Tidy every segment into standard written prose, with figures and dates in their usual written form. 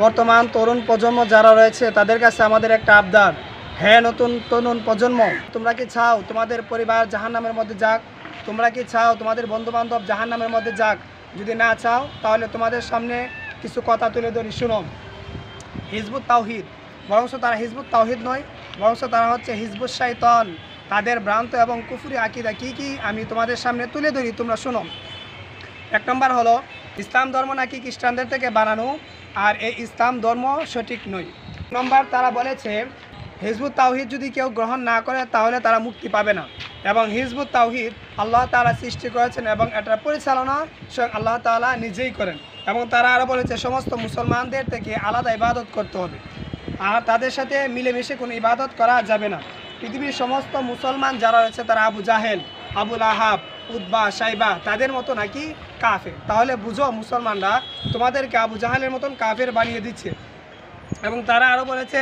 বর্তমান তরুণ প্রজন্ম যারা রয়েছে তাদের কাছে আমাদের একটা আবদার, হ্যাঁ নতুন তরুণ প্রজন্ম, তোমরা কি চাও তোমাদের পরিবার জাহান্নামের মধ্যে যাক? তোমরা কি চাও তোমাদের বন্ধুবান্ধব জাহান্নামের মধ্যে যাক? যদি না চাও তাহলে তোমাদের সামনে কিছু কথা তুলে ধরি, শুনো। হিজবুত তাওহিদ, বরং তারা হিজবুত তাওহিদ নয়, বরং তারা হচ্ছে হিজবুত শাইতান। তাদের ভ্রান্ত এবং কুফরি আকীদা কী কী আমি তোমাদের সামনে তুলে ধরি, তোমরা শোনো। এক নম্বর হলো, ইসলাম ধর্ম নাকি খ্রিস্টানদের থেকে বানানো, আর এই ইসলাম ধর্ম সঠিক নয়। নম্বর, তারা বলেছে হিজবুত তাওহিদ যদি কেউ গ্রহণ না করে তাহলে তারা মুক্তি পাবে না, এবং হিজবুত তাওহিদ আল্লাহ তাআলা সৃষ্টি করেছেন এবং এটার পরিচালনা স্বয়ং আল্লাহ তাআলা নিজেই করেন। এবং তারা আরও বলেছে সমস্ত মুসলমানদের থেকে আলাদা ইবাদত করতে হবে, আর তাদের সাথে মিলেমিশে কোনো ইবাদত করা যাবে না। পৃথিবীর সমস্ত মুসলমান যারা রয়েছে তারা আবু জাহেল, আবুল আহাব, উতবা, সাইবা তাদের মতো নাকি কাফের। তাহলে বুঝো মুসলমানরা তোমাদেরকে আবু জাহেলের মতন কাফের বানিয়ে দিচ্ছে। এবং তারা আরও বলেছে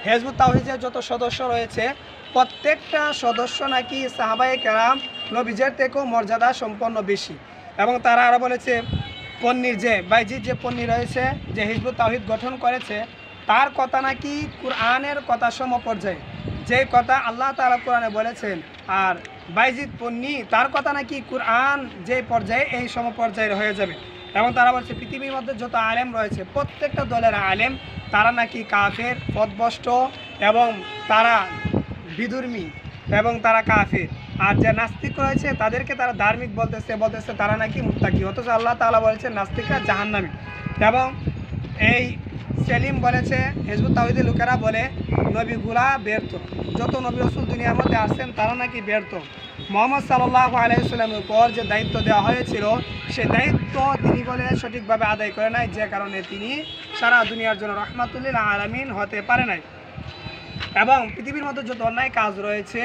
হিজবুত তাওহিদের যত সদস্য রয়েছে প্রত্যেকটা সদস্য নাকি সাহাবায়ে কেরাম নবীদের থেকেও মর্যাদা সম্পন্ন বেশি। এবং তারা আরও বলেছে পন্নির যে বাইজিদ যে পন্নি রয়েছে, যে হিজবুত তাওহিদ গঠন করেছে, তার কথা নাকি কুরআনের কথা সমপর্যায়ে, যে কথা আল্লাহ তাআলা কোরআনে বলেছেন, আর বাইজিদ পন্নি তার কথা নাকি কুরআন যে পর্যায়ে এই সমপর্যায়ের হয়ে যাবে। এবং তারা বলছে পৃথিবীর মধ্যে যত আলেম রয়েছে প্রত্যেকটা দলের আলেম তারা নাকি কাফের, পথভ্রষ্ট, এবং তারা বিধর্মী, এবং তারা কাফের। আর যে নাস্তিক রয়েছে তাদেরকে তারা ধার্মিক বলতেছে তারা নাকি মুত্তাকি, অথচ আল্লাহ তাআলা বলেছেন নাস্তিকরা জাহান্নামী। এবং এই সেলিম বলেছে হিজবুত তাওহিদের লোকেরা বলে নবীগুলা ব্যর্থ, যত নবী রাসূল দুনিয়ার মধ্যে আসছেন তারা নাকি ব্যর্থ। মুহাম্মদ সাল্লাল্লাহু আলাইহি ওয়াসাল্লামের উপর যে দায়িত্ব দেওয়া হয়েছিল সে দায়িত্ব তিনি বলে সঠিকভাবে আদায় করে নাই, যে কারণে তিনি সারা দুনিয়ার জন্য রাহমাতুল লিল আলামিন হতে পারে নাই। এবং পৃথিবীর মধ্যে যত অন্যায় কাজ রয়েছে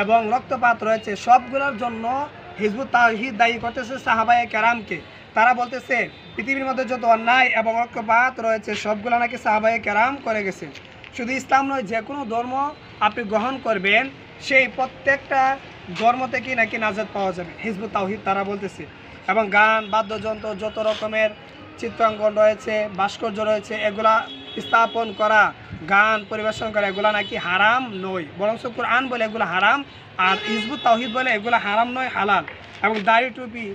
এবং রক্তপাত রয়েছে সবগুলোর জন্য হিজবুত তাওহিদ দায়ী করতেছে সাহাবায়ে কেরামকে। তারা বলতেছে পৃথিবীর মধ্যে যত অন্যায় এবং রক্তপাত রয়েছে সবগুলো নাকি সাহাবায়ে কেরাম করে গেছে। শুধু ইসলাম নয়, যে কোনো ধর্ম আপনি গ্রহণ করবেন সেই প্রত্যেকটা ধর্ম থেকেই নাকি নাজাত পাওয়া যাবে, হিজবুত তাওহিদ তারা বলতেছে। এবং গান, বাদ্যযন্ত্র, যত রকমের চিত্রাঙ্কন রয়েছে, ভাস্কর্য রয়েছে, এগুলা স্থাপন করা, গান পরিবেশন করা, এগুলা নাকি হারাম নয়, বরং কুরআন বলে এগুলো হারাম, আর হিজবুত তাওহিদ বলে এগুলো হারাম নয়, হালাল। এবং দাড়ি, টুপি,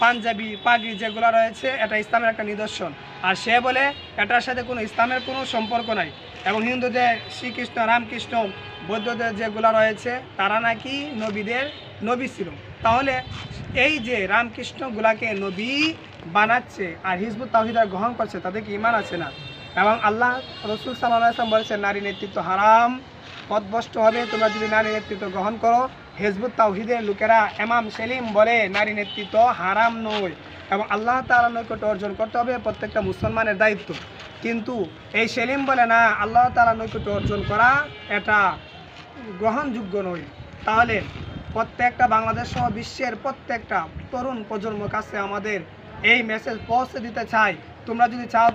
পাঞ্জাবি, পাগড়ি যেগুলো রয়েছে এটা ইসলামের একটা নিদর্শন, আর সে বলে এটার সাথে কোনো ইসলামের কোনো সম্পর্ক নাই। এবং হিন্দুদের শ্রীকৃষ্ণ, রামকৃষ্ণ, বৌদ্ধদের যেগুলো রয়েছে তারা নাকি নবীদের নবী ছিল। তাহলে এই যে রামকৃষ্ণগুলাকে নবী বানাচ্ছে আর হিজবুত তাওহিদ গ্রহণ করছে, তাদেরকে ঈমান আছে না। এবং আল্লাহ রাসূল সাল্লাল্লাহু আলাইহি ওয়াসাল্লাম বলেছেন নারী নেতৃত্ব হারাম, পথভ্রষ্ট হবে তোমরা যদি নারী নেতৃত্ব গ্রহণ করো। হিজবুত তাওহিদের লোকেরা ইমাম সেলিম বলে নারী নেতৃত্ব হারাম নয়, এবং আল্লাহ তাআলার নৈকট্য অর্জন করতে হবে প্রত্যেকটা মুসলমানের দায়িত্ব। কিন্তু এই সেলিম বলে না, আল্লাহ তাআলার নৈকট্য অর্জন করা এটা গ্রহণযোগ্য নয়। তাহলে প্রত্যেকটা বাংলাদেশ সহ বিশ্বের প্রত্যেকটা তরুণ প্রজন্মের কাছে আমাদের এই মেসেজ পৌঁছে দিতে চাই, তোমরা যদি চাও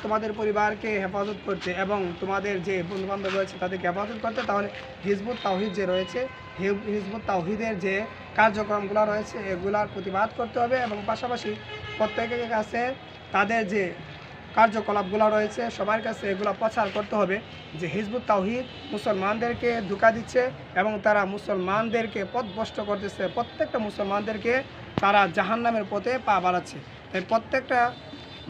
তোমাদের পরিবারকে হেফাজত করতে এবং তোমাদের যে বন্ধুবান্ধব রয়েছে তাদেরকে হেফাজত করতে, তাহলে হিজবুত তাওহিদ যে রয়েছে, হিজবুত তাওহিদের যে কার্যক্রমগুলো রয়েছে এগুলার প্রতিবাদ করতে হবে। এবং পাশাপাশি প্রত্যেকের কাছে তাদের যে কার্যকলাপগুলো রয়েছে সবার কাছে এগুলো প্রচার করতে হবে যে হিজবুত তাওহিদ মুসলমানদেরকে ধোঁকা দিচ্ছে এবং তারা মুসলমানদেরকে পথভ্রষ্ট করতেছে, প্রত্যেকটা মুসলমানদেরকে তারা জাহান্নামের পথে পা বাড়াচ্ছে। তাই প্রত্যেকটা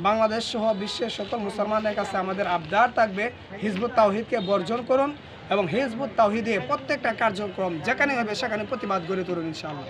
বাংলাদেশ সহ বিশ্বের সকল মুসলমানদের কাছে আমাদের আবদার থাকবে হিজবুত তাওহিদকে বর্জন করুন এবং হিজবুত তাওহিদে প্রত্যেকটা কার্যক্রম যেখানে হবে সেখানে প্রতিবাদ গড়ে তুলুন ইনশাআল্লাহ।